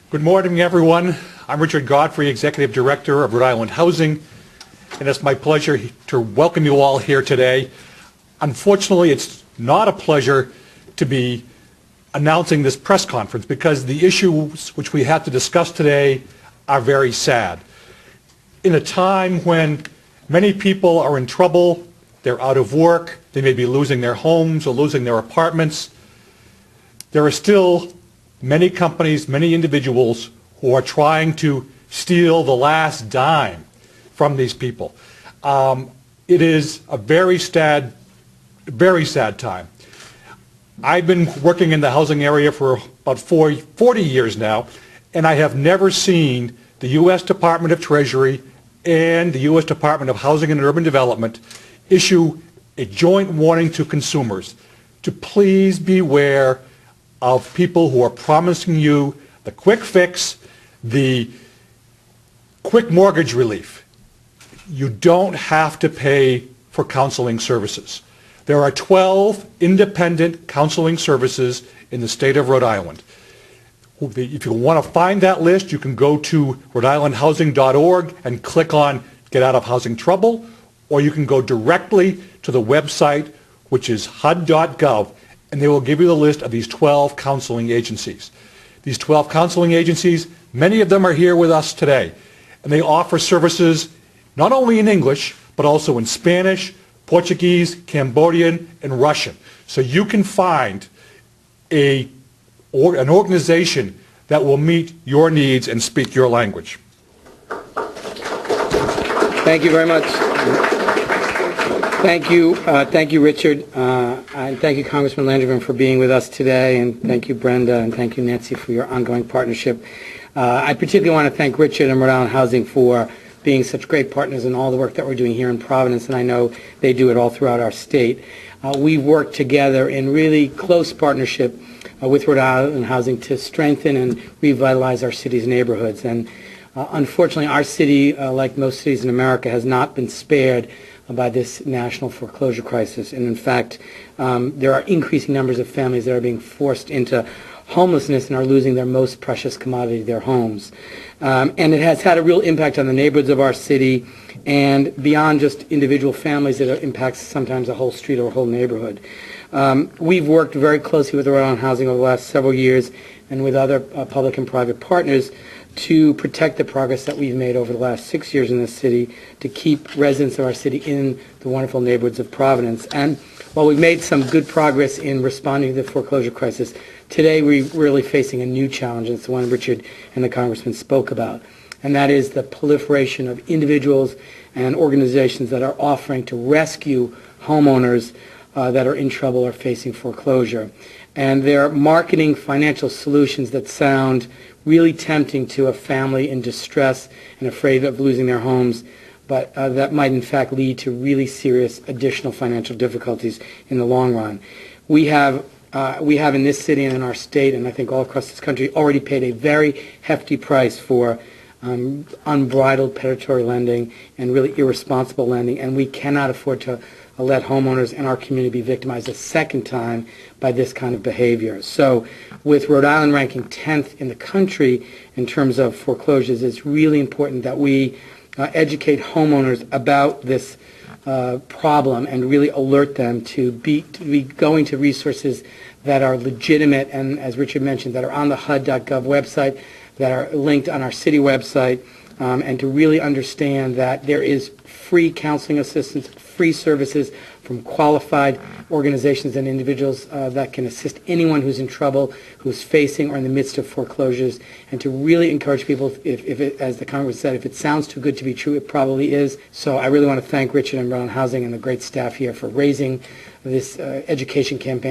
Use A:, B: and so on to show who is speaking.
A: Good morning, everyone. I'm Richard Godfrey, Executive Director of Rhode Island Housing, and it's my pleasure to welcome you all here today. Unfortunately, it's not a pleasure to be announcing this press conference because the issues which we have to discuss today are very sad. In a time when many people are in trouble, they're out of work, they may be losing their homes or losing their apartments, there are still many companies, many individuals who are trying to steal the last dime from these people. It is a very sad time. I've been working in the housing area for about 40 years now, and I have never seen the U.S. Department of Treasury and the U.S. Department of Housing and Urban Development issue a joint warning to consumers to please beware of people who are promising you the quick fix, the quick mortgage relief. You don't have to pay for counseling services. There are 12 independent counseling services in the state of Rhode Island. If you want to find that list, you can go to rhodeislandhousing.org and click on Get Out of Housing Trouble, or you can go directly to the website, which is hud.gov, and they will give you the list of these 12 counseling agencies. These 12 counseling agencies, many of them are here with us today, and they offer services not only in English, but also in Spanish, Portuguese, Cambodian, and Russian. So you can find an organization that will meet your needs and speak your language.
B: Thank you very much. Thank you, Richard, and thank you, Congressman Landrigan, for being with us today, and thank you, Brenda, and thank you, Nancy, for your ongoing partnership. I particularly want to thank Richard and Rhode Island Housing for being such great partners in all the work that we're doing here in Providence, and I know they do it all throughout our state. We've worked together in really close partnership with Rhode Island Housing to strengthen and revitalize our city's neighborhoods. And unfortunately, our city, like most cities in America, has not been spared by this national foreclosure crisis. And in fact, there are increasing numbers of families that are being forced into homelessness and are losing their most precious commodity, their homes. And it has had a real impact on the neighborhoods of our city, and beyond just individual families, it impacts sometimes a whole street or a whole neighborhood. We've worked very closely with Rhode Island Housing over the last several years and with other public and private partners to protect the progress that we've made over the last 6 years in this city to keep residents of our city in the wonderful neighborhoods of Providence. And while we've made some good progress in responding to the foreclosure crisis, today we're really facing a new challenge, and it's the one Richard and the Congressman spoke about, and that is the proliferation of individuals and organizations that are offering to rescue homeowners that are in trouble or facing foreclosure. And they're marketing financial solutions that sound really tempting to a family in distress and afraid of losing their homes, but that might in fact lead to really serious additional financial difficulties in the long run. We have in this city and in our state, and I think all across this country, already paid a very hefty price for unbridled predatory lending and really irresponsible lending, and we cannot afford to let homeowners in our community be victimized a second time by this kind of behavior. So with Rhode Island ranking 10th in the country in terms of foreclosures, it's really important that we educate homeowners about this problem and really alert them to be going to resources that are legitimate and, as Richard mentioned, that are on the HUD.gov website, that are linked on our city website, and to really understand that there is free counseling assistance, free services from qualified organizations and individuals that can assist anyone who's in trouble, who's facing or in the midst of foreclosures, and to really encourage people, if it, as the Congress said, if it sounds too good to be true, it probably is. So I really want to thank Richard and Rhode Island Housing and the great staff here for raising this education campaign.